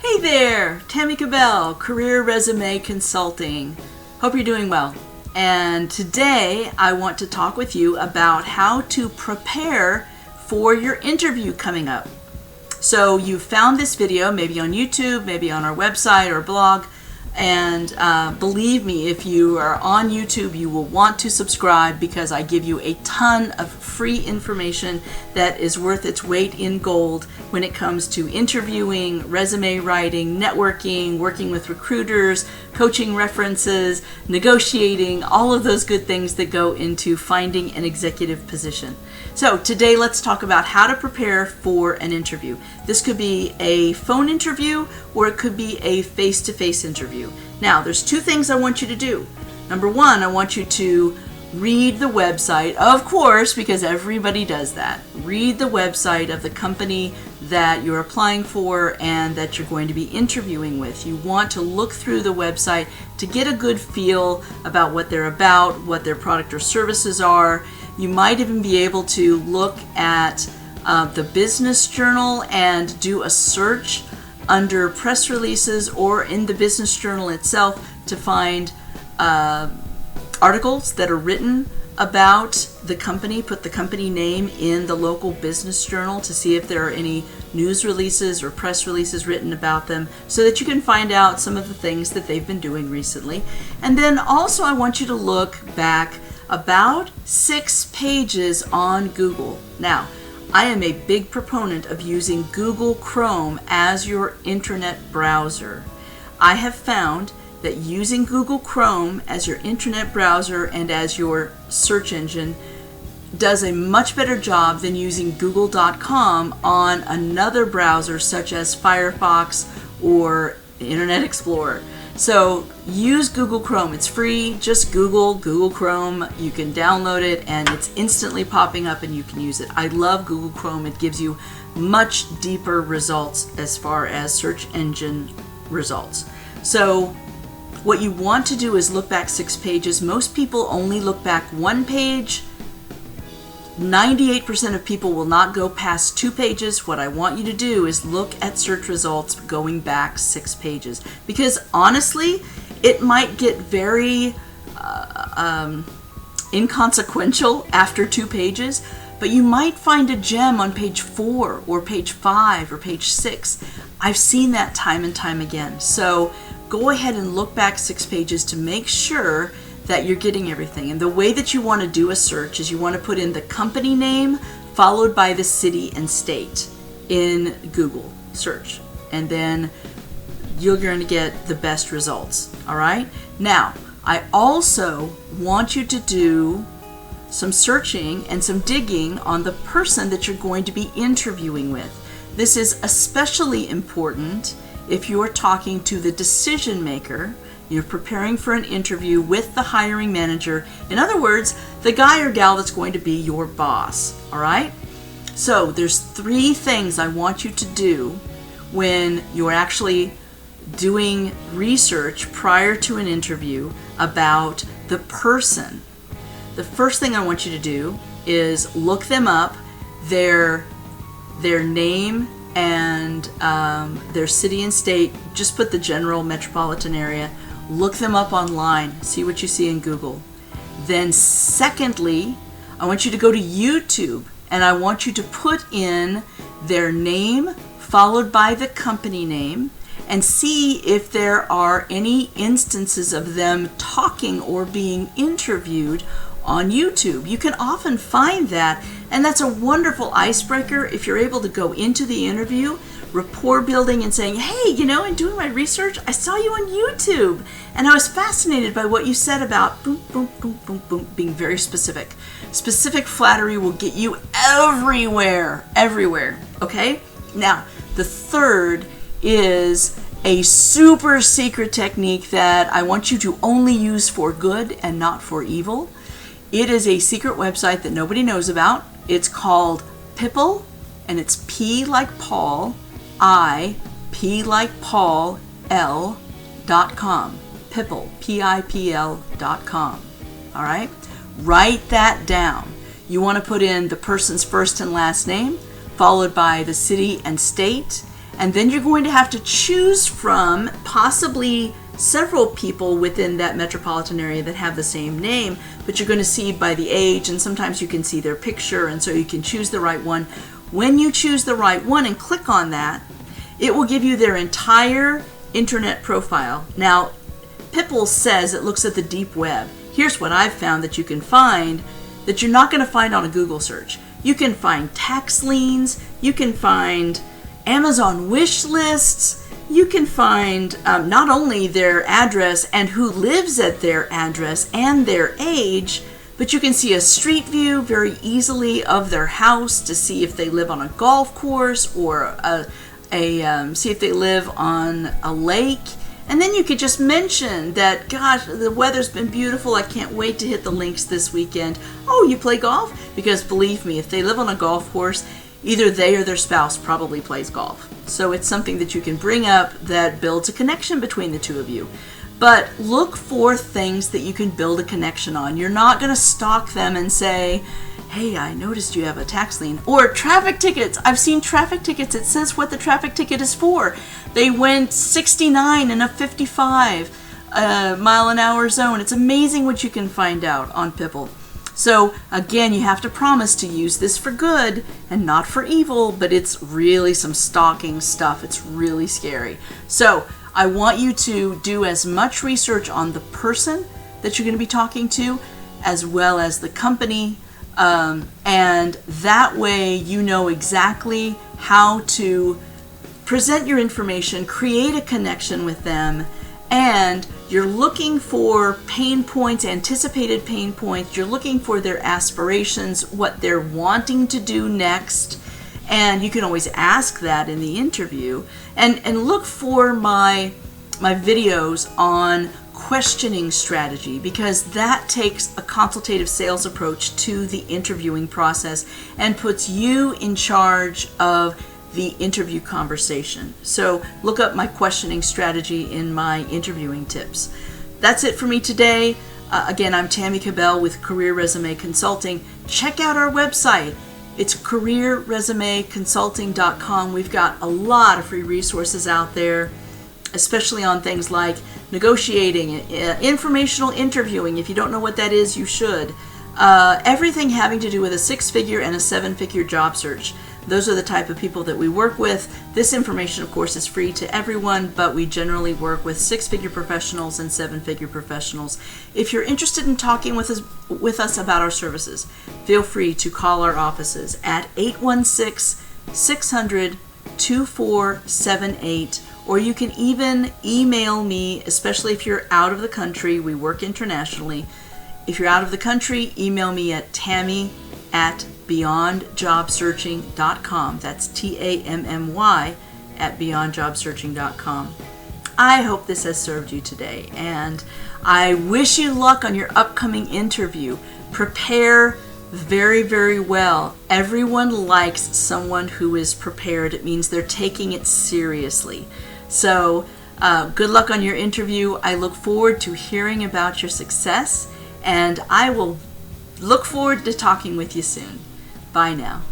Hey there, Tammy Kabell, Career Resume Consulting. Hope you're doing well. And today I want to talk with you about how to prepare for your interview coming up. So you found this video maybe on YouTube, maybe on our website or blog, and believe me, if you are on YouTube, you will want to subscribe because I give you a ton of free information that is worth its weight in gold when it comes to interviewing, resume writing, networking, working with recruiters, coaching references, negotiating, all of those good things that go into finding an executive position. So today let's talk about how to prepare for an interview. This could be a phone interview or it could be a face-to-face interview. Now, there's two things I want you to do. Number one, I want you to read the website, of course, because everybody does that. Read the website of the company that you're applying for and that you're going to be interviewing with. You want to look through the website to get a good feel about what they're about, what their product or services are. You might even be able to look at the business journal and do a search under press releases or in the business journal itself to find articles that are written about the company. Put the company name in the local business journal to see if there are any news releases or press releases written about them so that you can find out some of the things that they've been doing recently. And then also I want you to look back about 6 pages on Google. Now, I am a big proponent of using Google Chrome as your internet browser. I have found that using Google Chrome as your internet browser and as your search engine does a much better job than using google.com on another browser such as Firefox or Internet Explorer. So use Google Chrome. It's free. Just Google Chrome. You can download it and it's instantly popping up and you can use it. I love Google Chrome. It gives you much deeper results as far as search engine results. So what you want to do is look back 6 pages. Most people only look back 1 page. 98% of people will not go past 2 pages. What I want you to do is look at search results going back 6 pages. Because honestly, it might get very inconsequential after 2 pages, but you might find a gem on page 4 or page 5 or page 6. I've seen that time and time again. So go ahead and look back 6 pages to make sure that you're getting everything. And the way that you want to do a search is you want to put in the company name followed by the city and state in Google search. And then you're going to get the best results. All right? Now, I also want you to do some searching and some digging on the person that you're going to be interviewing with. This is especially important if you're talking to the decision maker. You're preparing for an interview with the hiring manager. In other words, the guy or gal that's going to be your boss. All right? So there's 3 things I want you to do when you're actually doing research prior to an interview about the person. The first thing I want you to do is look them up, their name and their city and state. Just put the general metropolitan area. Look them up online. See what you see in Google. Then secondly, I want you to go to YouTube and I want you to put in their name followed by the company name and see if there are any instances of them talking or being interviewed on YouTube. You can often find that, and that's a wonderful icebreaker if you're able to go into the interview, rapport building and saying, hey, in doing my research, I saw you on YouTube and I was fascinated by what you said about boom, boom, boom, boom, boom, being very specific. Specific flattery will get you everywhere, okay? Now, the third is a super secret technique that I want you to only use for good and not for evil. It is a secret website that nobody knows about. It's called Pipl, and it's P like Paul, I, P like Paul, L.com. Pipl, P-I-P-L.com. All right? Write that down. You want to put in the person's first and last name, followed by the city and state, And then you're going to have to choose from possibly several people within that metropolitan area that have the same name, but you're going to see by the age, and sometimes you can see their picture, and so you can choose the right one. When you choose the right one and click on that, it will give you their entire internet profile. Now, Pipple says it looks at the deep web. Here's what I've found that you can find that you're not going to find on a Google search. You can find tax liens, you can find Amazon wish lists, you can find not only their address and who lives at their address and their age, but you can see a street view very easily of their house to see if they live on a golf course or see if they live on a lake. And then you could just mention that, gosh, the weather's been beautiful. I can't wait to hit the links this weekend. Oh, you play golf? Because believe me, if they live on a golf course, either they or their spouse probably plays golf. So it's something that you can bring up that builds a connection between the two of you. But look for things that you can build a connection on. You're not going to stalk them and say, hey, I noticed you have a tax lien. Or traffic tickets. I've seen traffic tickets. It says what the traffic ticket is for. They went 69 in a 55 mile an hour zone. It's amazing what you can find out on Pipple. So again, you have to promise to use this for good and not for evil, but it's really some stalking stuff. It's really scary. So I want you to do as much research on the person that you're going to be talking to, as well as the company, and that way you know exactly how to present your information, create a connection with them, and you're looking for pain points, anticipated pain points. You're looking for their aspirations, what they're wanting to do next. And you can always ask that in the interview. And look for my videos on questioning strategy, because that takes a consultative sales approach to the interviewing process and puts you in charge of the interview conversation. So look up my questioning strategy in my interviewing tips. That's it for me today. Again, I'm Tammy Kabell with Career Resume Consulting. Check out our website. It's careerresumeconsulting.com. We've got a lot of free resources out there, especially on things like negotiating, informational interviewing. If you don't know what that is, you should. Everything having to do with a 6-figure and a 7-figure job search. Those are the type of people that we work with. This information, of course, is free to everyone, but we generally work with 6-figure professionals and 7-figure professionals. If you're interested in talking with us about our services, feel free to call our offices at 816-600-2478, or you can even email me, especially if you're out of the country. We work internationally. If you're out of the country, email me at tammy@beyondjobsearching.com. That's TAMMY at beyondjobsearching.com. I hope this has served you today, and I wish you luck on your upcoming interview. Prepare very, very well. Everyone likes someone who is prepared. It means they're taking it seriously. So good luck on your interview. I look forward to hearing about your success, and I will look forward to talking with you soon. Bye now.